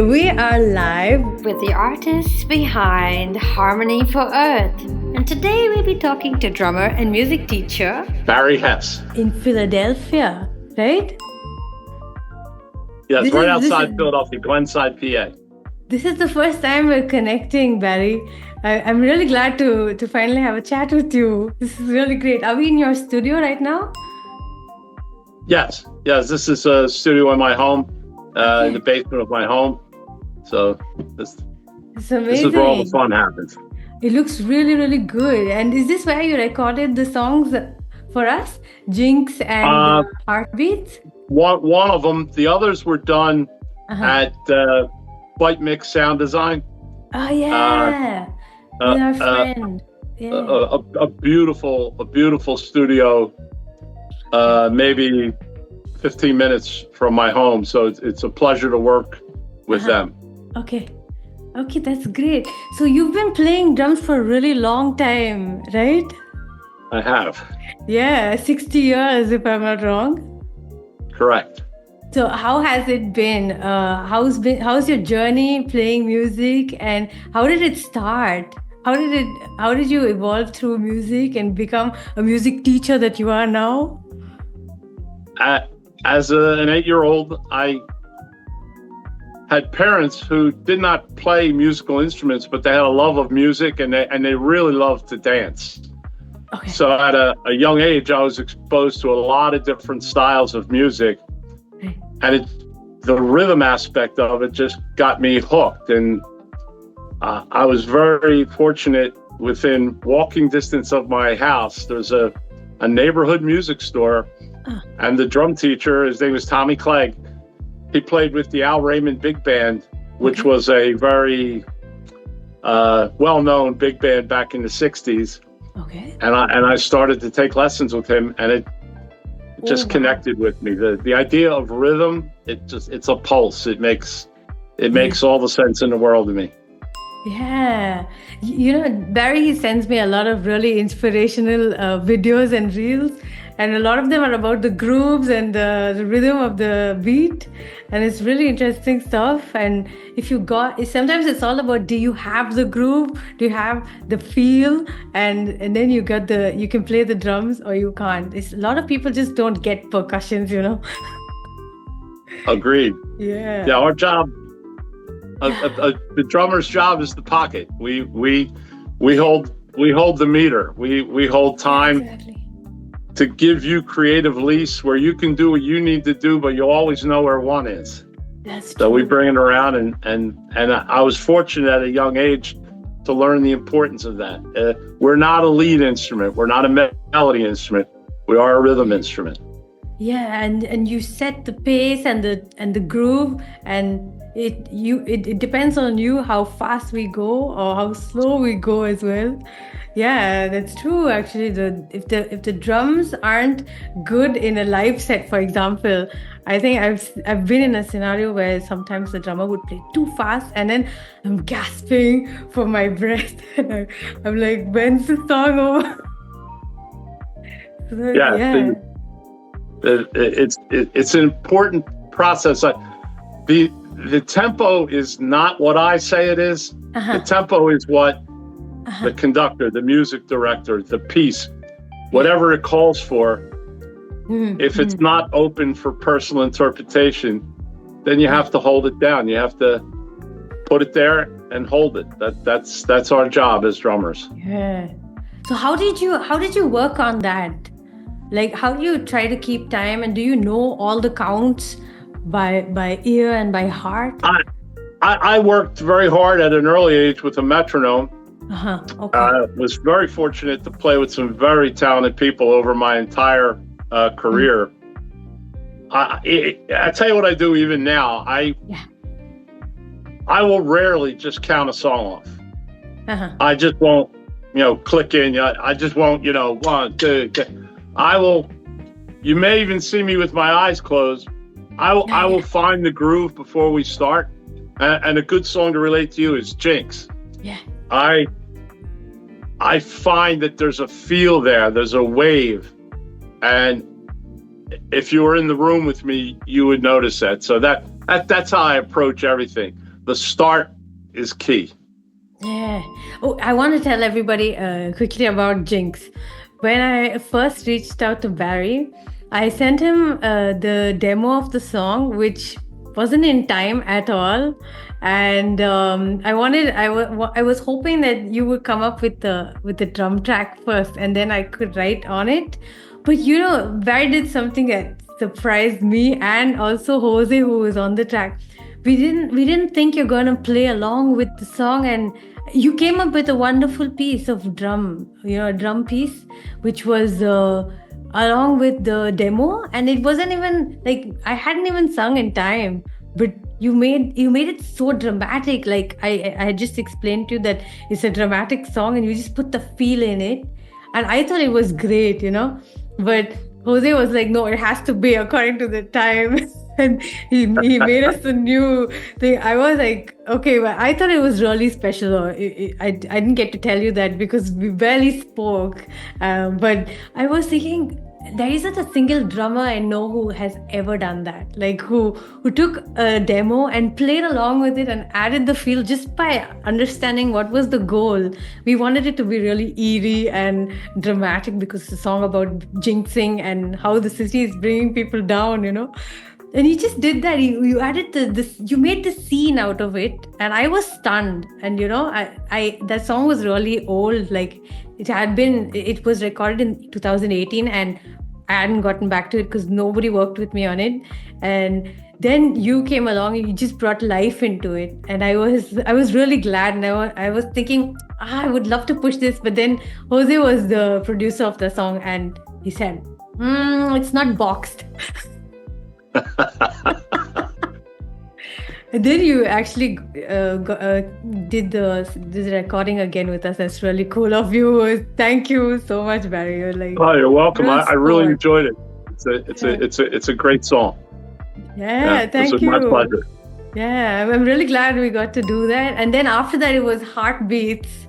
We are live with the artists behind Harmony for Earth. And today we'll be talking to drummer and music teacher Barry Hess. in Philadelphia, right? Yes, right outside Philadelphia, Glenside, PA. This is the first time we're connecting, Barry. I'm really glad to finally have a chat with you. This is really great. Are we in your studio right now? Yes, this is a studio in my home, in the basement of my home. So this is where all the fun happens. It looks really, really good. And is this where you recorded the songs for us? Jinx and Heartbeats? One of them. The others were done at White Mix Sound Design. Oh, yeah. With our friend. Yeah. A beautiful studio, maybe 15 minutes from my home. So it's a pleasure to work with them. Okay, that's great. So you've been playing drums for a really long time, right? I have. Yeah, 60 years if I'm not wrong. Correct. So how has it been? How's your journey playing music, and how did it start? How did you evolve through music and become a music teacher that you are now? As an 8-year-old, I had parents who did not play musical instruments, but they had a love of music and they really loved to dance. Okay. So at a young age, I was exposed to a lot of different styles of music, and the rhythm aspect of it just got me hooked. And I was very fortunate. Within walking distance of my house, there's a neighborhood music store, and the drum teacher, his name was Tommy Clegg. He played with the Al Raymond Big Band, which was a very well-known big band back in the 60s. Okay. And I started to take lessons with him, and it just connected with me. The idea of rhythm, it's a pulse. It makes all the sense in the world to me. Yeah. Barry, he sends me a lot of really inspirational videos and reels. And a lot of them are about the grooves and the rhythm of the beat. And it's really interesting stuff. And sometimes it's all about, do you have the groove? Do you have the feel? And then you can play the drums or you can't. A lot of people just don't get percussions, Agreed. Yeah. Yeah, our job, the drummer's job is the pocket. We hold the meter. We hold time. Exactly. To give you creative lease where you can do what you need to do, but you always know where one is. That's true. So we bring it around, and I was fortunate at a young age to learn the importance of that. We're not a lead instrument. We're not a melody instrument. We are a rhythm instrument. Yeah, and you set the pace and the groove, and it depends on you how fast we go or how slow we go as well. Yeah, that's true. Actually, if the drums aren't good in a live set, for example, I think I've been in a scenario where sometimes the drummer would play too fast, and then I'm gasping for my breath, and I'm like, when's the song over? It's an important process. The tempo is not what I say it is. The tempo is what the conductor, the music director, the piece, whatever it calls for. If it's not open for personal interpretation, then you have to hold it down. You have to put it there and hold it. That's our job as drummers. Yeah. So how did you work on that? Like, how do you try to keep time, and do you know all the counts by ear and by heart? I worked very hard at an early age with a metronome. Okay. Was very fortunate to play with some very talented people over my entire career. I tell you what I do even now. I will rarely just count a song off. I just won't, click in. I just won't, 1, 2, 3. I will. You may even see me with my eyes closed. I will find the groove before we start. And a good song to relate to you is Jinx. Yeah. I find that there's a feel there. There's a wave, and if you were in the room with me, you would notice that. So that's how I approach everything. the start is key. Yeah. Oh, I want to tell everybody quickly about Jinx. When I first reached out to Barry, I sent him the demo of the song, which wasn't in time at all. And I was hoping that you would come up with the drum track first, and then I could write on it. But Barry did something that surprised me and also Jose, who was on the track. We didn't think you're gonna play along with the song, and you came up with a wonderful piece of drum, a drum piece, which was along with the demo, and it wasn't even like I hadn't even sung in time, but you made it so dramatic. Like I just explained to you that it's a dramatic song, and you just put the feel in it, and I thought it was great, but Jose was like, no, it has to be according to the time. And he made us a new thing. I was like, okay, but I thought it was really special. I didn't get to tell you that because we barely spoke. But I was thinking, there isn't a single drummer I know who has ever done that. Like who took a demo and played along with it and added the feel just by understanding what was the goal. We wanted it to be really eerie and dramatic because it's a song about jinxing and how the city is bringing people down, And you just did that. You added this. You made the scene out of it, and I was stunned. And I that song was really old. Like it was recorded in 2018, and I hadn't gotten back to it because nobody worked with me on it. And then you came along and you just brought life into it, and I was really glad. And I was thinking, I would love to push this, but then Jose was the producer of the song, and he said, "It's not boxed." And then you actually did the recording again with us. That's really cool of you. Thank you so much, Barry. You're welcome. I really enjoyed it. It's a great song. Yeah, thank you. It was my pleasure. Yeah, I'm really glad we got to do that. And then after that, it was Heartbeats.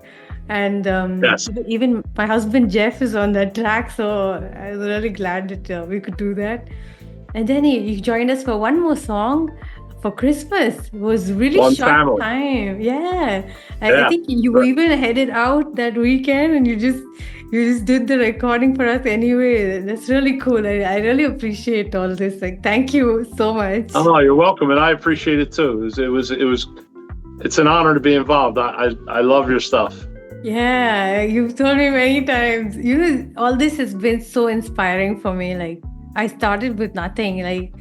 And yes. Even my husband Jeff is on that track, so I was really glad that we could do that. And then he joined us for one more song for Christmas. It was really short time. Yeah. I think you even headed out that weekend, and you just did the recording for us anyway. That's really cool. I really appreciate all this. Like, thank you so much. Oh, you're welcome, and I appreciate it too. It's an honor to be involved. I love your stuff. Yeah, you've told me many times. All this has been so inspiring for me. Like, I started with nothing. Like,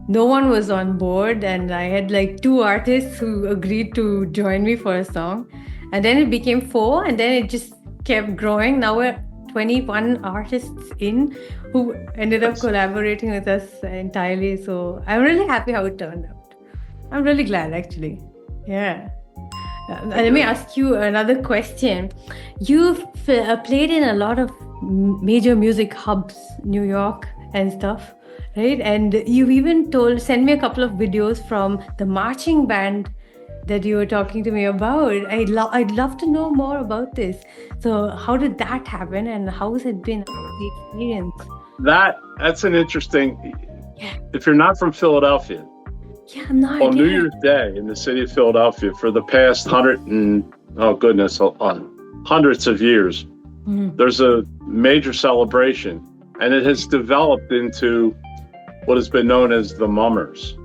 no one was on board, and I had like 2 artists who agreed to join me for a song, and then it became 4, and then it just kept growing. Now we're 21 artists in who ended up collaborating with us entirely. So I'm really happy how it turned out. I'm really glad, actually. Yeah. Let me ask you another question. You've played in a lot of major music hubs, New York and stuff, right? And you've even sent me a couple of videos from the marching band that you were talking to me about. I'd love to know more about this. So how did that happen, and how has it been the experience? That's an interesting. Yeah. If you're not from Philadelphia, I'm not. On New Year's Day in the city of Philadelphia for the past hundreds of years, there's a major celebration, and it has developed into what has been known as the Mummers.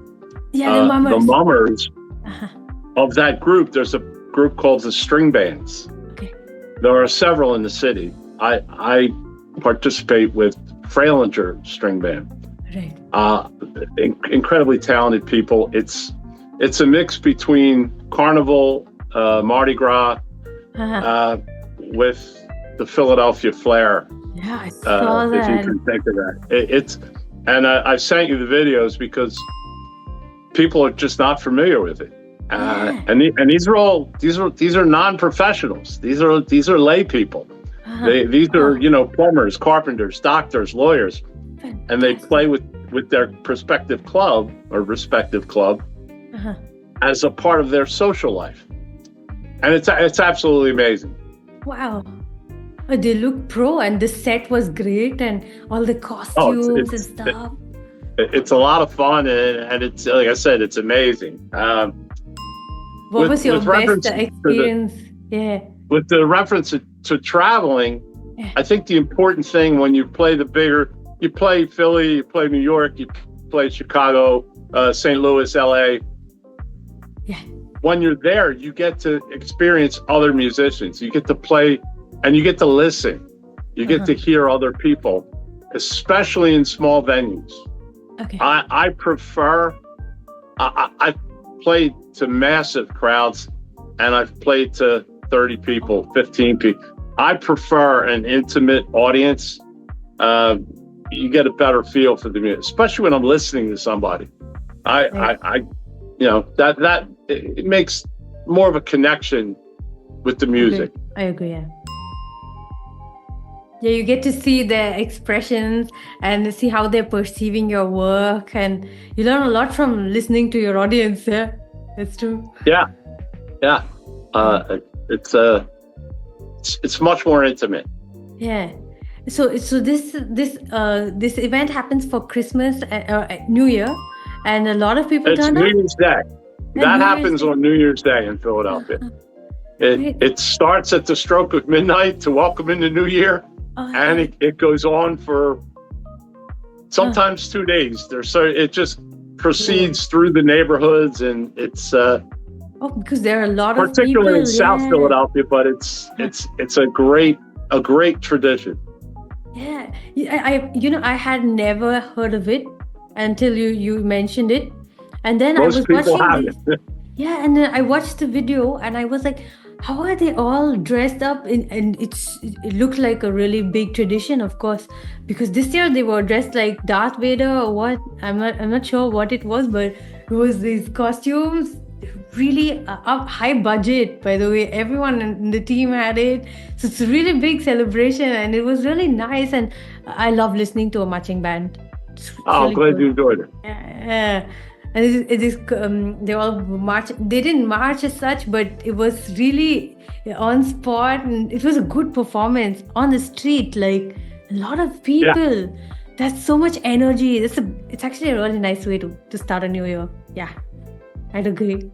Yeah, the Mummers. The Mummers. Of that group, there's a group called the String Bands. Okay. There are several in the city. I participate with Fralinger String Band. Right. Incredibly talented people. It's a mix between Carnival, Mardi Gras, with the Philadelphia flair. Yeah, I saw that. If you can think of that. I've sent you the videos because people are just not familiar with it. And these are non-professionals. These are lay people. These are plumbers, carpenters, doctors, lawyers, and they play with their respective club as a part of their social life, and it's absolutely amazing. Wow. They look pro, and the set was great, and all the costumes and stuff. It's a lot of fun, and it's, like I said, it's amazing. What was your best reference experience? Yeah. With the reference to traveling, Yeah. I think the important thing when you play you play Philly, you play New York, you play Chicago, St. Louis, LA. Yeah. When you're there, you get to experience other musicians. You get to play and you get to listen. You get to hear other people, especially in small venues. Okay. I prefer, I've played to massive crowds and I've played to 30 people, 15 people. I prefer an intimate audience. You get a better feel for the music, especially when I'm listening to somebody. It makes more of a connection with the music. I agree. Yeah. Yeah, you get to see their expressions and see how they're perceiving your work, and you learn a lot from listening to your audience. Yeah, that's true. Yeah. It's much more intimate. Yeah. So this event happens for Christmas, New Year, and a lot of people It's turn New up. Year's Day. That happens on New Year's Day in Philadelphia. It starts at the stroke of midnight to welcome in the new year, and it goes on for sometimes 2 days. It just proceeds through the neighborhoods, and it's because there are a lot of particularly people, in South Philadelphia, but it's a great tradition. Yeah, I had never heard of it until you mentioned it, and then Most I was people watching haven't. Yeah, and then I watched the video, and I was like, how are they all dressed up? And it looked like a really big tradition, of course, because this year they were dressed like Darth Vader or what? I'm not sure what it was, but it was these costumes. Really high budget, by the way. Everyone in the team had it, so it's a really big celebration, and it was really nice. And I love listening to a marching band. It's I'm really glad good. you enjoyed it. Yeah, and it is they all march. They didn't march as such, but it was really on spot, and it was a good performance on the street. Like a lot of people. Yeah. That's so much energy. It's actually a really nice way to start a new year. Yeah, I'd agree.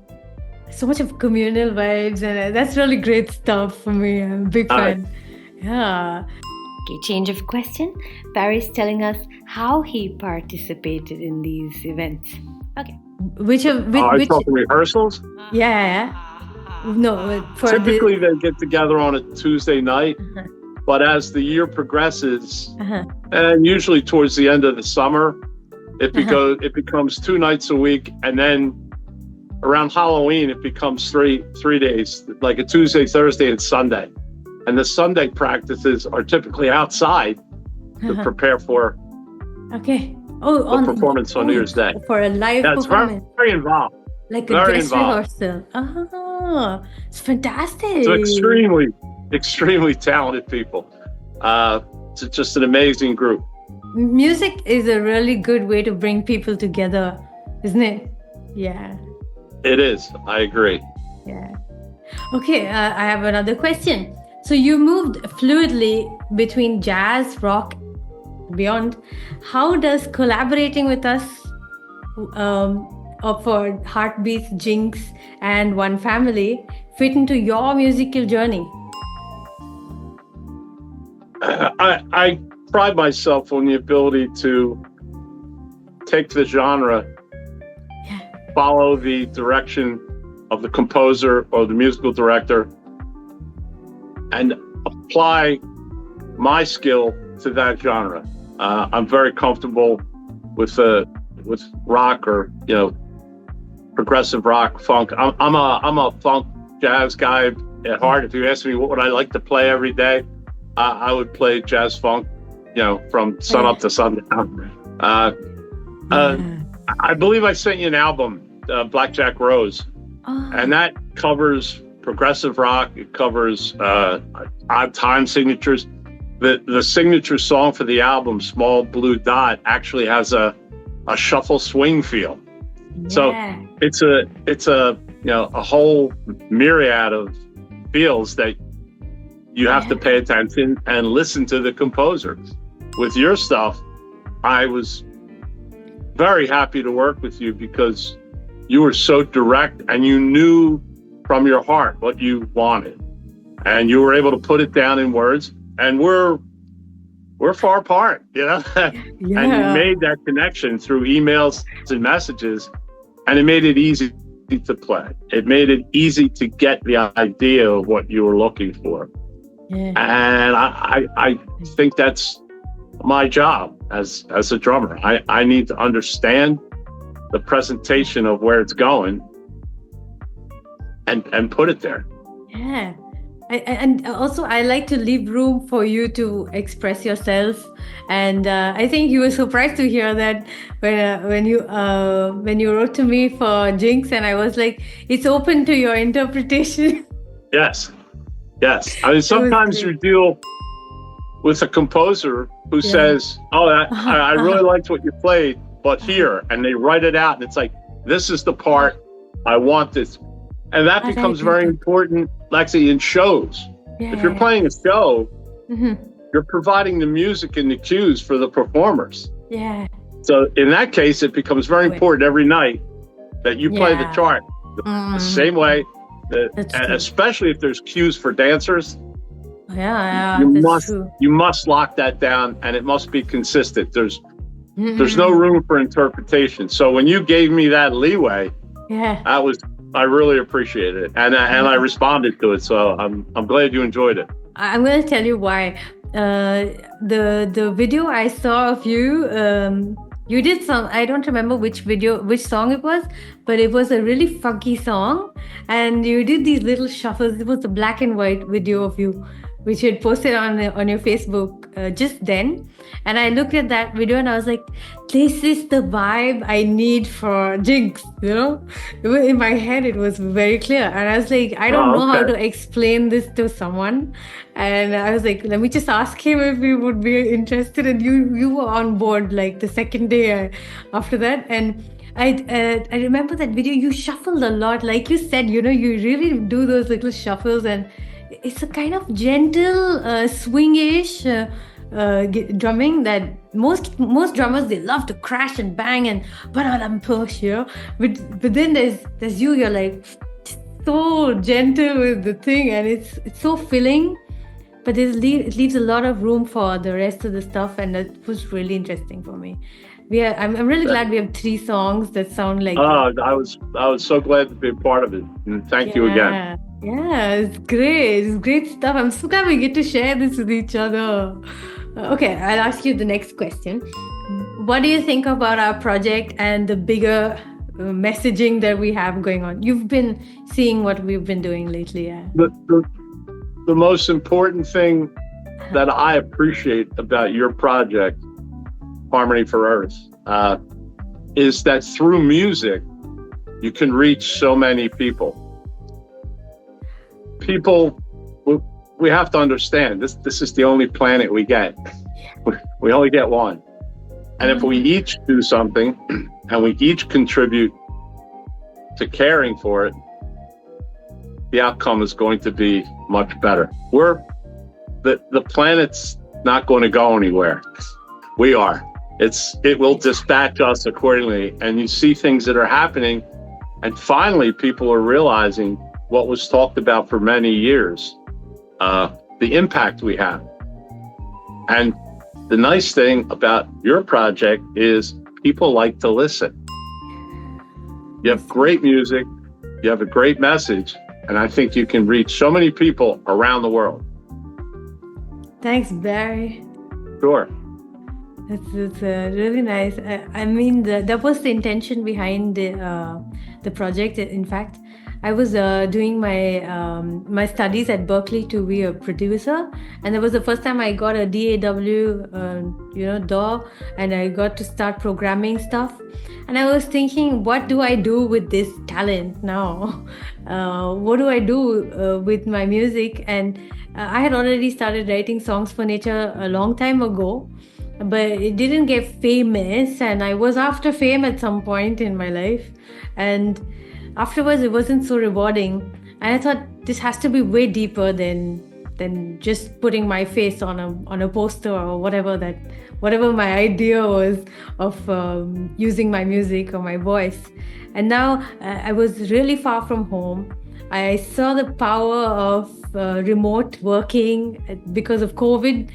So much of communal vibes, and that's really great stuff for me. I'm a big fan. Yeah. Okay, change of question. Barry's telling us how he participated in these events. Okay. Which talking rehearsals? Yeah. No, typically they get together on a Tuesday night, but as the year progresses, and usually towards the end of the summer, it becomes 2 nights a week, and then around Halloween, it becomes three days, like a Tuesday, Thursday, and Sunday. And the Sunday practices are typically outside to prepare for the performance on New Year's Day. For a live performance. It's very involved. Like a dress rehearsal. Oh, it's fantastic. So extremely, extremely talented people. It's just an amazing group. Music is a really good way to bring people together, isn't it? Yeah. It is. I agree. Yeah. Okay, I have another question. So you moved fluidly between jazz, rock, beyond. How does collaborating with us for Heartbeats, Jinx, and One Family fit into your musical journey? I pride myself on the ability to take the genre, follow the direction of the composer or the musical director, and apply my skill to that genre. I'm very comfortable with rock or progressive rock, funk. I'm a funk jazz guy at heart. If you ask me what would I like to play every day, I would play jazz funk, from sun up to sundown. I believe I sent you an album, Blackjack Rose, and that covers progressive rock. It covers odd time signatures. The signature song for the album, Small Blue Dot, actually has a shuffle swing feel. Yeah. So it's a whole myriad of feels that you have to pay attention and listen to the composer. With your stuff, I was very happy to work with you because you were so direct and you knew from your heart what you wanted, and you were able to put it down in words. And we're far apart, and you made that connection through emails and messages, and it made it easy to play. It made it easy to get the idea of what you were looking for. And I think that's my job as a drummer. I need to understand the presentation of where it's going and put it there. Yeah. And also, I like to leave room for you to express yourself. And I think you were surprised to hear that when you wrote to me for Jinx, and I was like, it's open to your interpretation. Yes. I mean, sometimes you deal with a composer who says, "Oh, I really liked what you played, but here," and they write it out, and it's like, "This is the part I want this." And that becomes very important, Lexi, in shows. If you're playing a show, you're providing the music and the cues for the performers. Yeah. So in that case, it becomes very important every night that you play the chart the same way, especially if there's cues for dancers. You must lock that down, and it must be consistent. There's no room for interpretation. So when you gave me that leeway, I really appreciated it, and I responded to it. So I'm glad you enjoyed it. I'm going to tell you why. The video I saw of you, you did some. I don't remember which song it was, but it was a really funky song, and you did these little shuffles. It was a black and white video of you, which you had posted on your Facebook just then. And I looked at that video and I was like, this is the vibe I need for Jinx, In my head, it was very clear. And I was like, I don't know how to explain this to someone. And I was like, let me just ask him if he would be interested. And you were on board like the second day after that. And I remember that video, you shuffled a lot. Like you said, you really do those little shuffles, and it's a kind of gentle, swingish drumming that most drummers, they love to crash and bang and push, But then there's you. You're like so gentle with the thing, and it's so filling. But it leaves a lot of room for the rest of the stuff, and that was really interesting for me. I'm really glad we have 3 songs that sound like. Oh, I was so glad to be a part of it, and thank you again. Yeah, it's great. It's great stuff. I'm so glad we get to share this with each other. Okay, I'll ask you the next question. What do you think about our project and the bigger messaging that we have going on? You've been seeing what we've been doing lately. The most important thing that I appreciate about your project, Harmony for Earth, is that through music, you can reach so many people. People, we have to understand, this is the only planet we get. We only get one. And if we each do something, and we each contribute to caring for it, the outcome is going to be much better. The planet's not going to go anywhere. We are. It will dispatch us accordingly. And you see things that are happening, and finally people are realizing what was talked about for many years, the impact we have. And the nice thing about your project is people like to listen. You have great music, you have a great message, and I think you can reach so many people around the world. Thanks, Barry. Sure. It's really nice. I mean, that was the intention behind the project. In fact, I was doing my studies at Berkeley to be a producer, and that was the first time I got a DAW, DAW, and I got to start programming stuff. And I was thinking, what do I do with this talent now? What do I do with my music? And I had already started writing songs for nature a long time ago, but it didn't get famous, and I was after fame at some point in my life, and afterwards it wasn't so rewarding. And I thought this has to be way deeper than than just putting my face on a poster or whatever my idea was of using my music or my voice. And now I was really far from home. I saw the power of remote working because of COVID.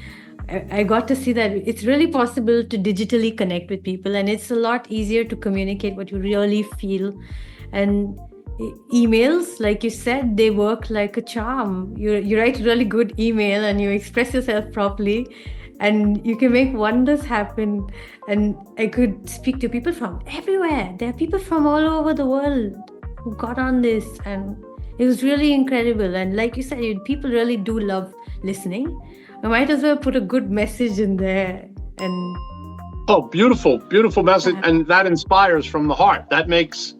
I got to see that it's really possible to digitally connect with people, and it's a lot easier to communicate what you really feel. And emails, like you said, they work like a charm. You write a really good email and you express yourself properly, and you can make wonders happen. And I could speak to people from everywhere. There are people from all over the world who got on this, and it was really incredible. And like you said, people really do love listening. I might as well put a good message in there. And oh, beautiful message. And that inspires from the heart. That makes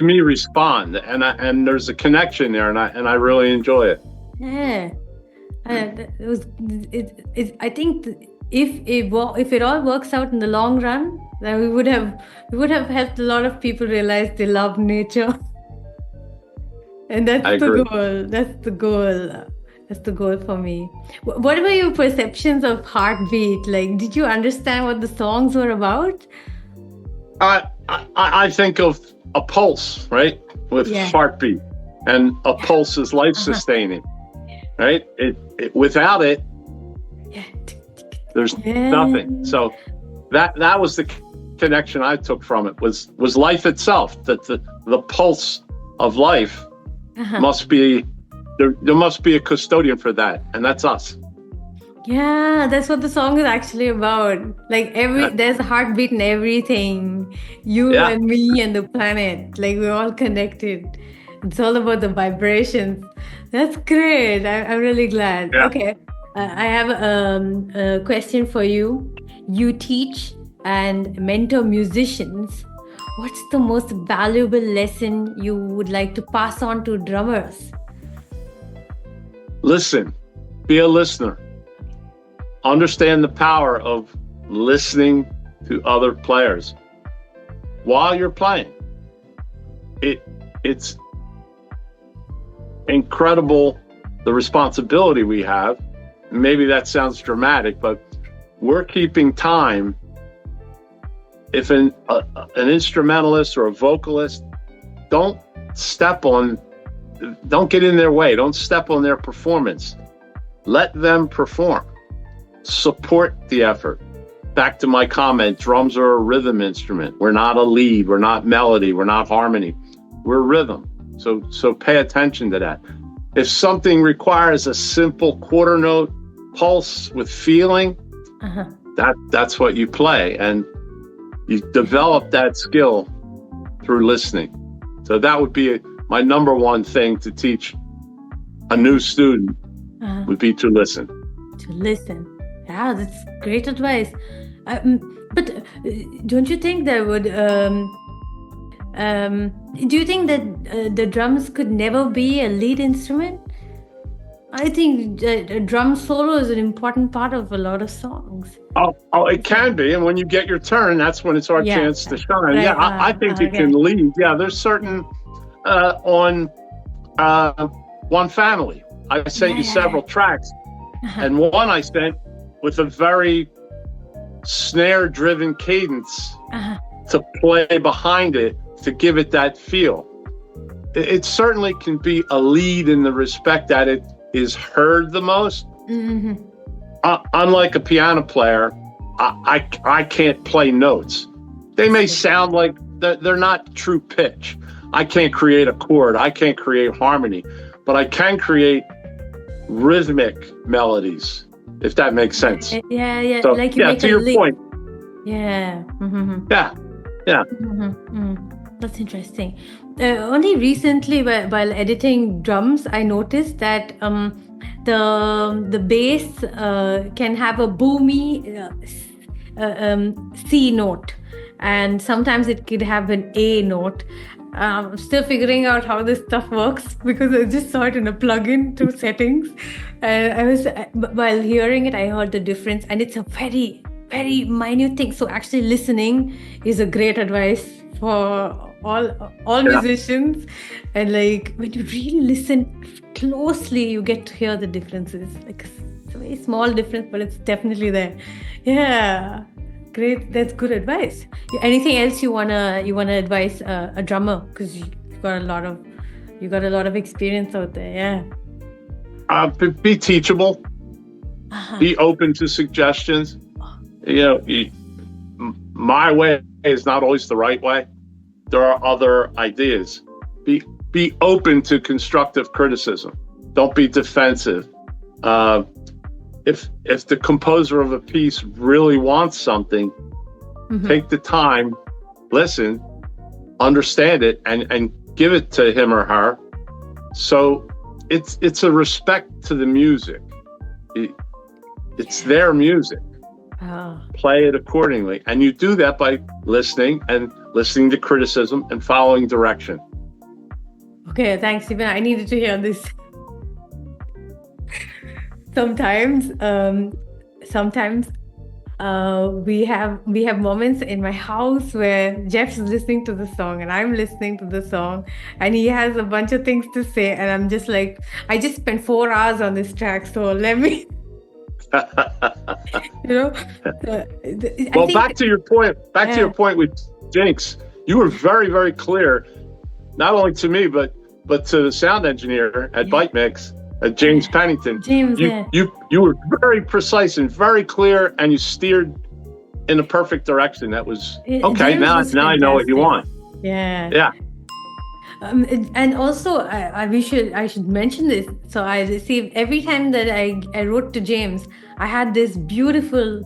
me respond, and there's a connection there, and I really enjoy it. Yeah, I think if it all works out in the long run, then we would have helped a lot of people realize they love nature, and that's the goal. That's the goal. That's the goal for me. What were your perceptions of heartbeat? Like, did you understand what the songs were about? I think of a pulse, right, with heartbeat, and a pulse is life-sustaining, right? It without it, there's nothing. So that was the connection I took from it. Was life itself. That the pulse of life must be. There must be a custodian for that, and that's us. Yeah, that's what the song is actually about. Like there's a heartbeat in everything. You and me and the planet. Like, we're all connected. It's all about the vibrations. That's great. I'm really glad. Yeah. Okay, I have a question for you. You teach and mentor musicians. What's the most valuable lesson you would like to pass on to drummers? Listen, be a listener. Understand the power of listening to other players while you're playing. It's incredible the responsibility we have. Maybe that sounds dramatic, but we're keeping time. If an instrumentalist or a vocalist, don't get in their way. Don't step on their performance. Let them perform. Support the effort. Back to my comment, drums are a rhythm instrument. We're not a lead. We're not melody. We're not harmony. We're rhythm. So pay attention to that. If something requires a simple quarter note pulse with feeling, that's what you play. And you develop that skill through listening. So that would be my number one thing to teach a new student would be to listen. To listen. Yeah, that's great advice. But don't you think there would... do you think that the drums could never be a lead instrument? I think a drum solo is an important part of a lot of songs. Oh, it can be. And when you get your turn, that's when it's our chance to shine. Right. I think it can lead. Yeah, there's certain... on One Family, I sent you several tracks, and one I sent with a very snare-driven cadence to play behind it to give it that feel. It certainly can be a lead in the respect that it is heard the most. Unlike a piano player, I can't play notes. They may sound like they're not true pitch. I can't create a chord. I can't create harmony, but I can create rhythmic melodies, if that makes sense. Yeah. So, like you make to your point. Yeah. Yeah. That's interesting. Only recently, while editing drums, I noticed that the bass can have a boomy C note, and sometimes it could have an A note. I'm still figuring out how this stuff works because I just saw it in a plugin to settings, and while hearing it, I heard the difference, and it's a very, very minute thing. So actually listening is a great advice for all musicians. And like when you really listen closely, you get to hear the differences. Like it's a very small difference, but it's definitely there. Yeah, great. That's good advice. Anything else you wanna advise a drummer, because you've got a lot of experience out there. Yeah. Be teachable. Be open to suggestions. My way is not always the right way. There are other ideas. Be open to constructive criticism. Don't be defensive. If the composer of a piece really wants something, take the time, listen, understand it, and give it to him or her. So it's a respect to the music. It's their music. Play it accordingly. And you do that by listening to criticism and following direction. Okay, thanks, Stephen. I needed to hear this. Sometimes we have moments in my house where Jeff's listening to the song and I'm listening to the song, and he has a bunch of things to say, and I'm just like, I just spent 4 hours on this track, so let me back to your point with Jinx, you were very, very clear, not only to me but to the sound engineer at Byte Mix, James Pennington. You were very precise and very clear, and you steered in a perfect direction. That was okay. Now I know what you want. Yeah. And also, I should mention this. So I received, every time that I wrote to James, I had this beautiful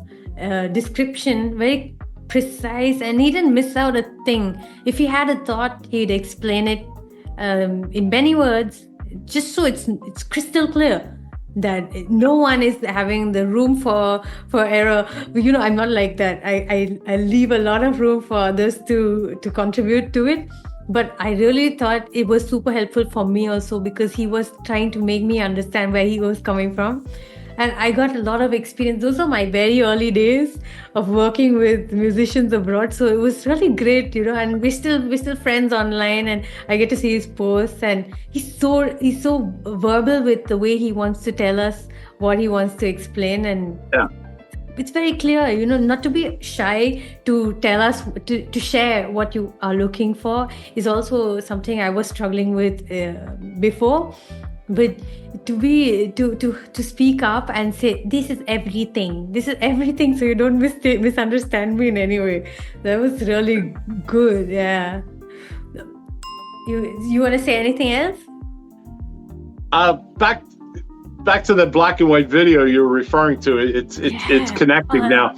description, very precise, and he didn't miss out a thing. If he had a thought, he'd explain it in many words, just so it's crystal clear that no one is having the room for error. I'm not like that. I leave a lot of room for others to contribute to it. But I really thought it was super helpful for me also, because he was trying to make me understand where he was coming from. And I got a lot of experience. Those are my very early days of working with musicians abroad. So it was really great, and we're still friends online, and I get to see his posts, and he's so verbal with the way he wants to tell us what he wants to explain. And it's very clear, not to be shy to tell us, to share what you are looking for is also something I was struggling with before. But to speak up and say, this is everything, so you don't misunderstand me in any way. That was really good. Yeah. You want to say anything else? Back to the black and white video you were referring to. It's connecting now.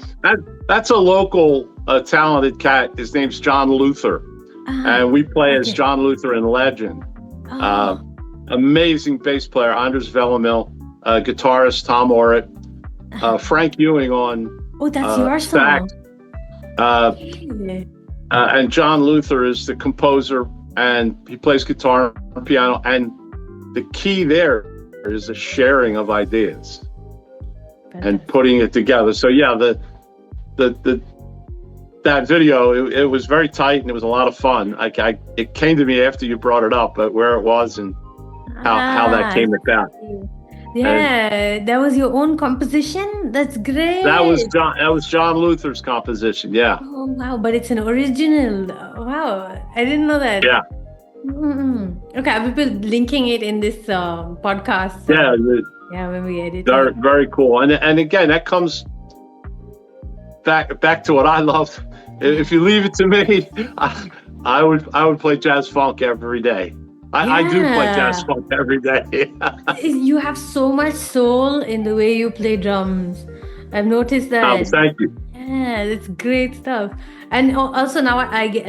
That's a local talented cat. His name's John Luther, and we play as John Luther in Legend. Amazing bass player Anders Vellemil, guitarist Tom Orrit, Frank Ewing on that's your sax. And John Luther is the composer, and he plays guitar and piano. And the key there is the sharing of ideas and putting it together. So that video, it was very tight and it was a lot of fun. It came to me after you brought it up, but where it was and how that came about. That was your own composition? That's great. That was John Luther's composition. Yeah. Oh wow! But it's an original. Wow, I didn't know that. Yeah. Okay, I will be linking it in this podcast. When we edit. Very, very cool. And again, that comes back to what I love. If you leave it to me, I would play jazz funk every day. I do play jazz funk every day. You have so much soul in the way you play drums. I've noticed that. Oh, thank you. Yeah, it's great stuff. And also now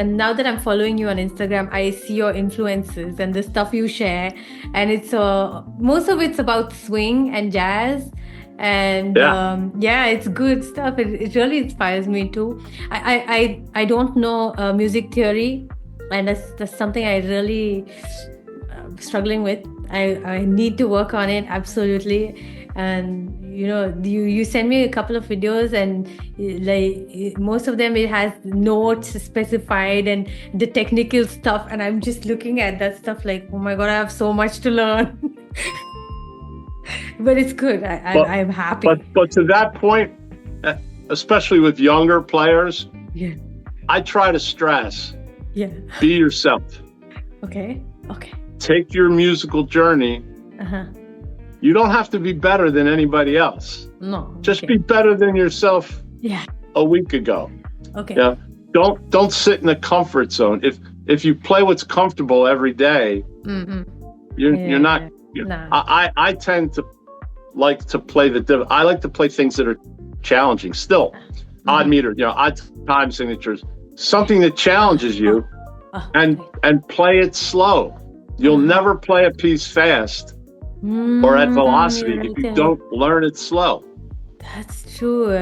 now that I'm following you on Instagram, I see your influences and the stuff you share, and it's most of it's about swing and jazz. And it's good stuff. It really inspires me too. I don't know music theory, and that's something I really struggling with. I need to work on it, absolutely. And you send me a couple of videos, and like most of them it has notes specified and the technical stuff, and I'm just looking at that stuff like, oh my God, I have so much to learn. But it's good. I'm happy. But to that point, especially with younger players, Yeah. I try to stress, Yeah. be yourself. Okay. Take your musical journey. Uh-huh. You don't have to be better than anybody else. No. Just okay. be better than yourself Yeah. a week ago. Okay. Yeah. Don't sit in the comfort zone. If you play what's comfortable every day, Mm-hmm. you're not. Nah. I tend to like to play I like to play things that are challenging. Still, odd meter, odd time signatures, something that challenges you, and play it slow. You'll never play a piece fast or at velocity if you don't learn it slow. That's true.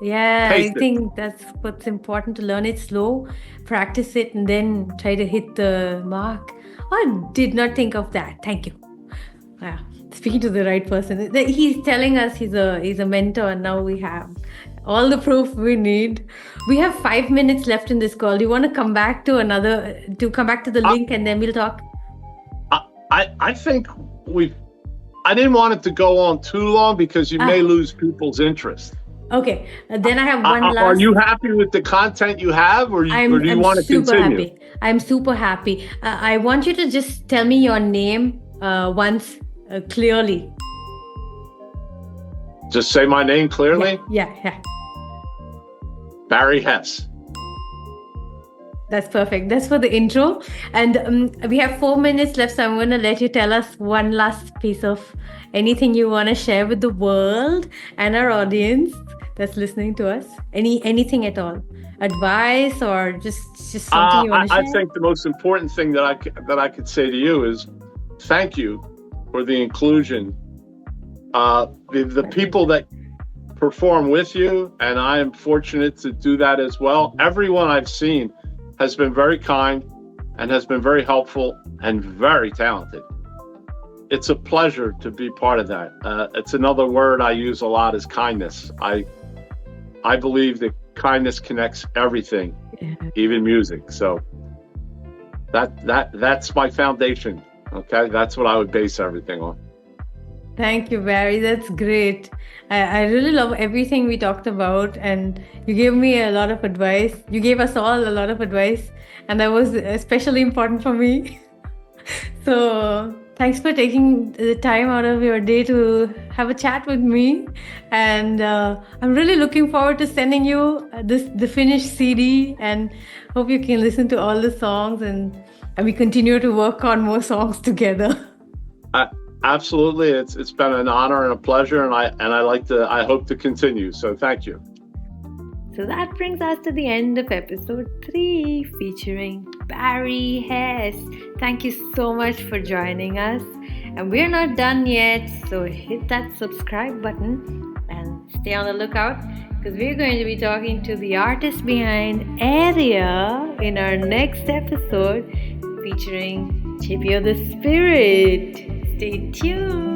Yeah, Taste I think that's what's important, to learn it slow, practice it, and then try to hit the mark. I did not think of that. Thank you. Yeah, speaking to the right person. He's telling us he's a mentor, and now we have all the proof we need. We have 5 minutes left in this call. Do you want to come back to the link, and then we'll talk? I think I didn't want it to go on too long because you may lose people's interest. Okay, then I have one last. Are you happy with the content you have, or do you want to continue? Happy. I'm super happy. I want you to just tell me your name once clearly. Just say my name clearly? Yeah. Barry Hess. That's perfect. That's for the intro. And we have 4 minutes left, so I'm going to let you tell us one last piece of anything you want to share with the world and our audience that's listening to us. Anything at all. Advice or just something you want to share? I think the most important thing that I could say to you is thank you for the inclusion. The people that perform with you, and I am fortunate to do that as well. Everyone I've seen has been very kind and has been very helpful and very talented. It's a pleasure to be part of that. It's another word I use a lot, is kindness. I believe that kindness connects everything, even music. So that's my foundation. Okay, that's what I would base everything on. Thank you, Barry. That's great. I really love everything we talked about, and you gave me a lot of advice. You gave us all a lot of advice, and that was especially important for me. So thanks for taking the time out of your day to have a chat with me. And I'm really looking forward to sending you the finished CD, and hope you can listen to all the songs, and we continue to work on more songs together. Absolutely, it's been an honor and a pleasure, and I hope to continue. So thank you. So that brings us to the end of episode 3 featuring Barry Hess. Thank you so much for joining us, and we're not done yet. So hit that subscribe button and stay on the lookout, because we're going to be talking to the artist behind Area in our next episode featuring Chippy of the Spirit. Stay tuned.